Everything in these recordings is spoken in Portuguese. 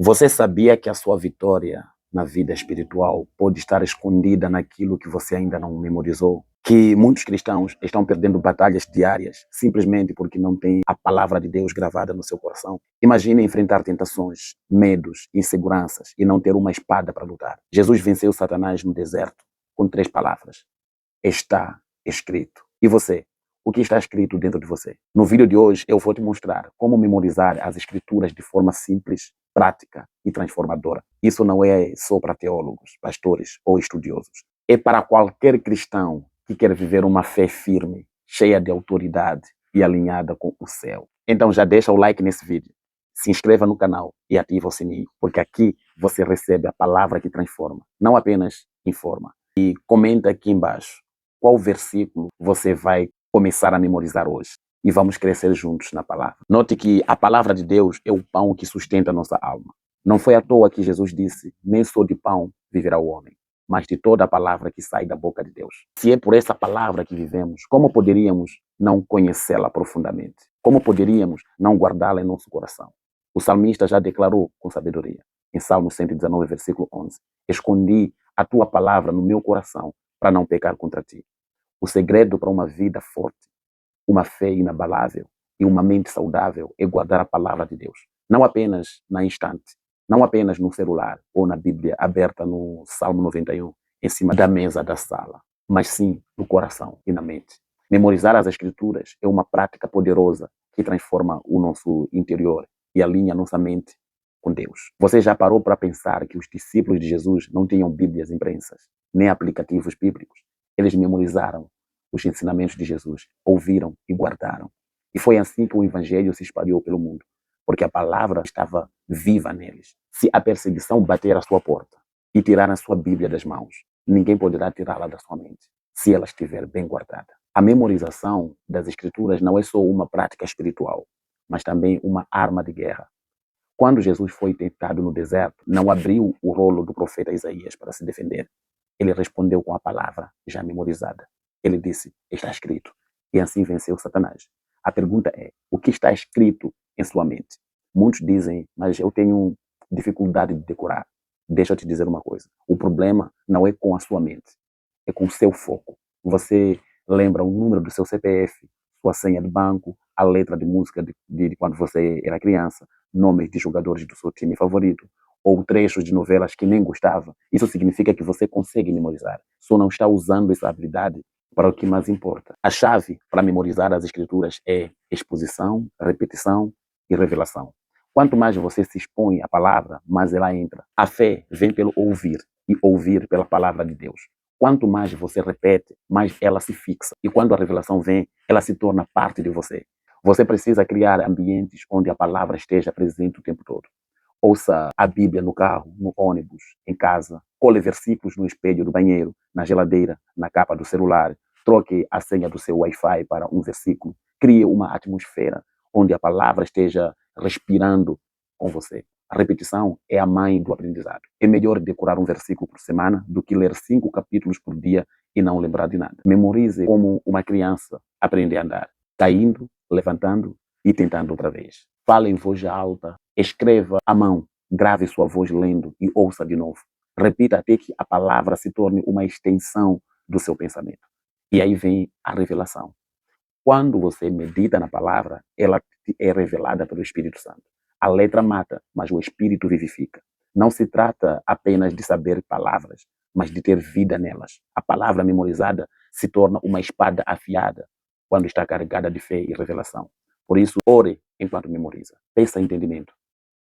Você sabia que a sua vitória na vida espiritual pode estar escondida naquilo que você ainda não memorizou? Que muitos cristãos estão perdendo batalhas diárias simplesmente porque não têm a palavra de Deus gravada no seu coração. Imagine enfrentar tentações, medos, inseguranças e não ter uma espada para lutar. Jesus venceu Satanás no deserto com 3 palavras: está escrito. E você? O que está escrito dentro de você? No vídeo de hoje eu vou te mostrar como memorizar as escrituras de forma simples, prática e transformadora. Isso não é só para teólogos, pastores ou estudiosos. É para qualquer cristão que quer viver uma fé firme, cheia de autoridade e alinhada com o céu. Então já deixa o like nesse vídeo, se inscreva no canal e ativa o sininho, porque aqui você recebe a palavra que transforma, não apenas informa. E comenta aqui embaixo qual versículo você vai começar a memorizar hoje. E vamos crescer juntos na palavra. Note que a palavra de Deus é o pão que sustenta a nossa alma. Não foi à toa que Jesus disse: nem só de pão viverá o homem, mas de toda a palavra que sai da boca de Deus. Se é por essa palavra que vivemos, como poderíamos não conhecê-la profundamente? Como poderíamos não guardá-la em nosso coração? O salmista já declarou com sabedoria, em Salmo 119, versículo 11: escondi a tua palavra no meu coração para não pecar contra ti. O segredo para uma vida forte, uma fé inabalável e uma mente saudável é guardar a palavra de Deus. Não apenas na instante, não apenas no celular ou na Bíblia aberta no Salmo 91, em cima da mesa da sala, mas sim no coração e na mente. Memorizar as Escrituras é uma prática poderosa que transforma o nosso interior e alinha nossa mente com Deus. Você já parou para pensar que os discípulos de Jesus não tinham Bíblias imprensas, nem aplicativos bíblicos? Eles memorizaram os ensinamentos de Jesus, ouviram e guardaram. E foi assim que o evangelho se espalhou pelo mundo, porque a palavra estava viva neles. Se a perseguição bater à sua porta e tirar a sua Bíblia das mãos, ninguém poderá tirá-la da sua mente, se ela estiver bem guardada. A memorização das Escrituras não é só uma prática espiritual, mas também uma arma de guerra. Quando Jesus foi tentado no deserto, não abriu o rolo do profeta Isaías para se defender. Ele respondeu com a palavra já memorizada. Ele disse: está escrito. E assim venceu Satanás. A pergunta é: o que está escrito em sua mente? Muitos dizem: mas eu tenho dificuldade de decorar. Deixa eu te dizer uma coisa: o problema não é com a sua mente, é com o seu foco. Você lembra o número do seu CPF, sua senha de banco, a letra de música de quando você era criança, nomes de jogadores do seu time favorito, ou trechos de novelas que nem gostava. Isso significa que você consegue memorizar, só não está usando essa habilidade para o que mais importa. A chave para memorizar as Escrituras é exposição, repetição e revelação. Quanto mais você se expõe à palavra, mais ela entra. A fé vem pelo ouvir e ouvir pela palavra de Deus. Quanto mais você repete, mais ela se fixa. E quando a revelação vem, ela se torna parte de você. Você precisa criar ambientes onde a palavra esteja presente o tempo todo. Ouça a Bíblia no carro, no ônibus, em casa. Cole versículos no espelho do banheiro, na geladeira, na capa do celular. Troque a senha do seu Wi-Fi para um versículo. Crie uma atmosfera onde a palavra esteja respirando com você. A repetição é a mãe do aprendizado. É melhor decorar um versículo por semana do que ler 5 capítulos por dia e não lembrar de nada. Memorize como uma criança aprende a andar, caindo, levantando e tentando outra vez. Fale em voz alta, escreva à mão, grave sua voz lendo e ouça de novo. Repita até que a palavra se torne uma extensão do seu pensamento. E aí vem a revelação. Quando você medita na palavra, ela é revelada pelo Espírito Santo. A letra mata, mas o Espírito vivifica. Não se trata apenas de saber palavras, mas de ter vida nelas. A palavra memorizada se torna uma espada afiada quando está carregada de fé e revelação. Por isso, ore enquanto memoriza. Peça entendimento,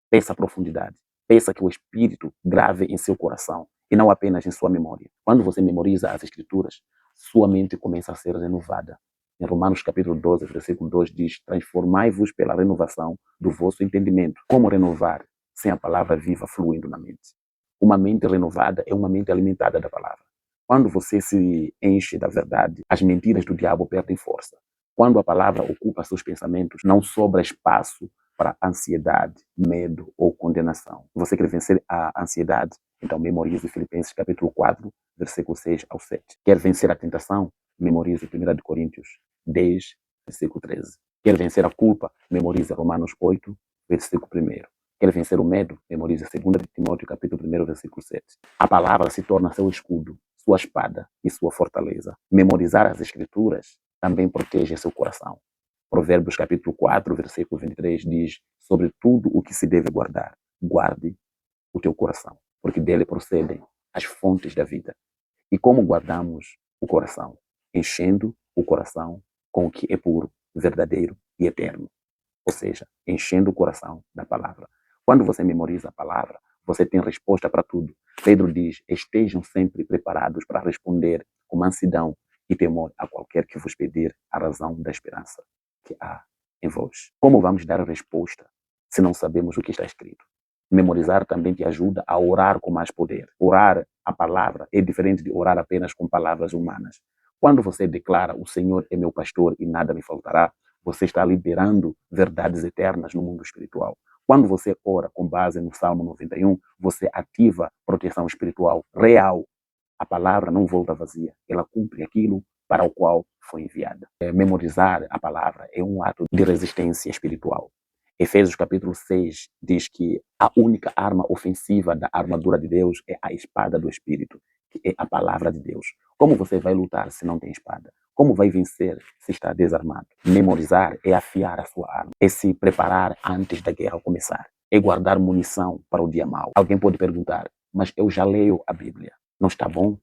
peça profundidade, peça que o Espírito grave em seu coração e não apenas em sua memória. Quando você memoriza as Escrituras, sua mente começa a ser renovada. Em Romanos capítulo 12, versículo 2 diz: transformai-vos pela renovação do vosso entendimento. Como renovar sem a palavra viva fluindo na mente? Uma mente renovada é uma mente alimentada da palavra. Quando você se enche da verdade, as mentiras do diabo perdem força. Quando a palavra ocupa seus pensamentos, não sobra espaço para ansiedade, medo ou condenação. Você quer vencer a ansiedade? Então memorize Filipenses capítulo 4, versículo 6 ao 7. Quer vencer a tentação? Memorize 1 Coríntios 10, versículo 13. Quer vencer a culpa? Memorize Romanos 8, versículo 1. Quer vencer o medo? Memorize 2 de Timóteo, capítulo 1, versículo 7. A palavra se torna seu escudo, sua espada e sua fortaleza. Memorizar as escrituras também protege seu coração. Provérbios, capítulo 4, versículo 23 diz: sobre tudo o que se deve guardar, guarde o teu coração, porque dele procedem as fontes da vida. E como guardamos o coração? Enchendo o coração com o que é puro, verdadeiro e eterno. Ou seja, enchendo o coração da palavra. Quando você memoriza a palavra, você tem resposta para tudo. Pedro diz: estejam sempre preparados para responder com mansidão e temor a qualquer que vos pedir a razão da esperança que há em vós. Como vamos dar a resposta se não sabemos o que está escrito? Memorizar também te ajuda a orar com mais poder. Orar a palavra é diferente de orar apenas com palavras humanas. Quando você declara: o Senhor é meu pastor e nada me faltará, você está liberando verdades eternas no mundo espiritual. Quando você ora com base no Salmo 91, você ativa proteção espiritual real. A palavra não volta vazia, ela cumpre aquilo para o qual foi enviada. Memorizar a palavra é um ato de resistência espiritual. Efésios capítulo 6 diz que a única arma ofensiva da armadura de Deus é a espada do Espírito, que é a palavra de Deus. Como você vai lutar se não tem espada? Como vai vencer se está desarmado? Memorizar é afiar a sua arma, é se preparar antes da guerra começar, é guardar munição para o dia mau. Alguém pode perguntar: mas eu já leio a Bíblia, não está bom?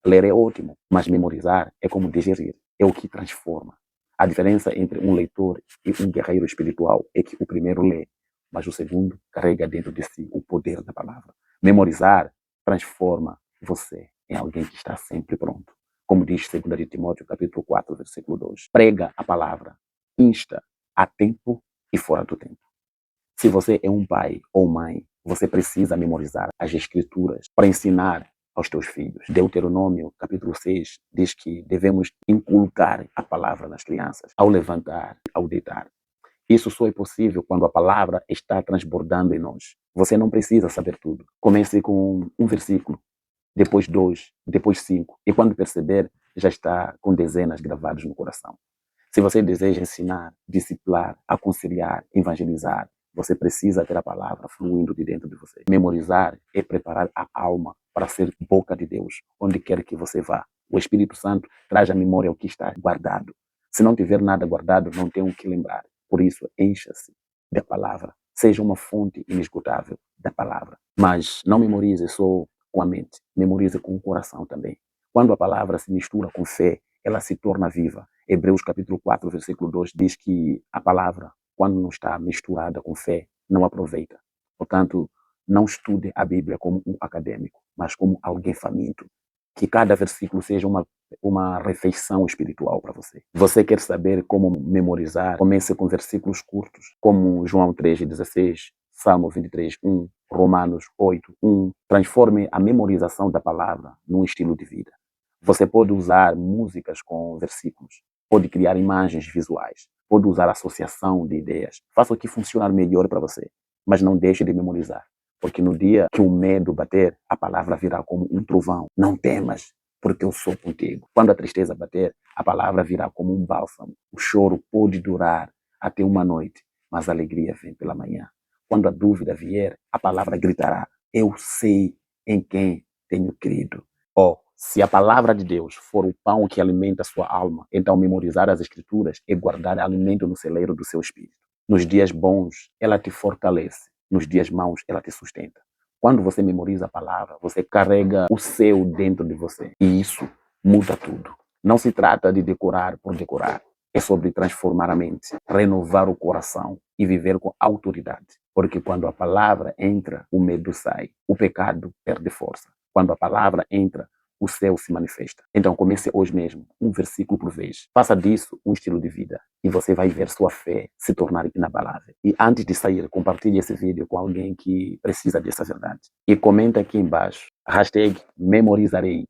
Ler é ótimo, mas memorizar é como digerir, é o que transforma. A diferença entre um leitor e um guerreiro espiritual é que o primeiro lê, mas o segundo carrega dentro de si o poder da palavra. Memorizar transforma você em alguém que está sempre pronto. Como diz 2 de Timóteo, capítulo 4, versículo 2. Prega a palavra, insta a tempo e fora do tempo. Se você é um pai ou mãe, você precisa memorizar as escrituras para ensinar aos teus filhos. Deuteronômio, capítulo 6, diz que devemos inculcar a palavra nas crianças, ao levantar, ao deitar. Isso só é possível quando a palavra está transbordando em nós. Você não precisa saber tudo. Comece com um versículo, depois 2, depois 5. E quando perceber, já está com dezenas gravadas no coração. Se você deseja ensinar, disciplinar, aconselhar, evangelizar, você precisa ter a palavra fluindo de dentro de você. Memorizar é preparar a alma para ser boca de Deus, onde quer que você vá. O Espírito Santo traz à memória o que está guardado. Se não tiver nada guardado, não tem o que lembrar. Por isso, encha-se da palavra. Seja uma fonte inesgotável da palavra. Mas não memorize só com a mente. Memorize com o coração também. Quando a palavra se mistura com fé, ela se torna viva. Hebreus capítulo 4, versículo 2 diz que a palavra, quando não está misturada com fé, não aproveita. Portanto, não estude a Bíblia como um acadêmico, mas como alguém faminto. Que cada versículo seja uma refeição espiritual para você. Você quer saber como memorizar? Comece com versículos curtos, como João 3,16, Salmo 23, 1, Romanos 8, 1. Transforme a memorização da palavra num estilo de vida. Você pode usar músicas com versículos, pode criar imagens visuais, pode usar associação de ideias. Faça o que funcionar melhor para você, mas não deixe de memorizar. Porque no dia que o medo bater, a palavra virá como um trovão. Não temas, porque eu sou contigo. Quando a tristeza bater, a palavra virá como um bálsamo. O choro pode durar até uma noite, mas a alegria vem pela manhã. Quando a dúvida vier, a palavra gritará: eu sei em quem tenho crido. Se a palavra de Deus for o pão que alimenta a sua alma, então memorizar as escrituras é guardar alimento no celeiro do seu espírito. Nos dias bons, ela te fortalece. Nos dias maus, ela te sustenta. Quando você memoriza a palavra, você carrega o céu dentro de você. E isso muda tudo. Não se trata de decorar por decorar. É sobre transformar a mente, renovar o coração e viver com autoridade. Porque quando a palavra entra, o medo sai. O pecado perde força. Quando a palavra entra, o céu se manifesta. Então comece hoje mesmo, um versículo por vez. Faça disso um estilo de vida e você vai ver sua fé se tornar inabalável. E antes de sair, compartilhe esse vídeo com alguém que precisa dessa verdade. E comenta aqui embaixo, #memorizarei.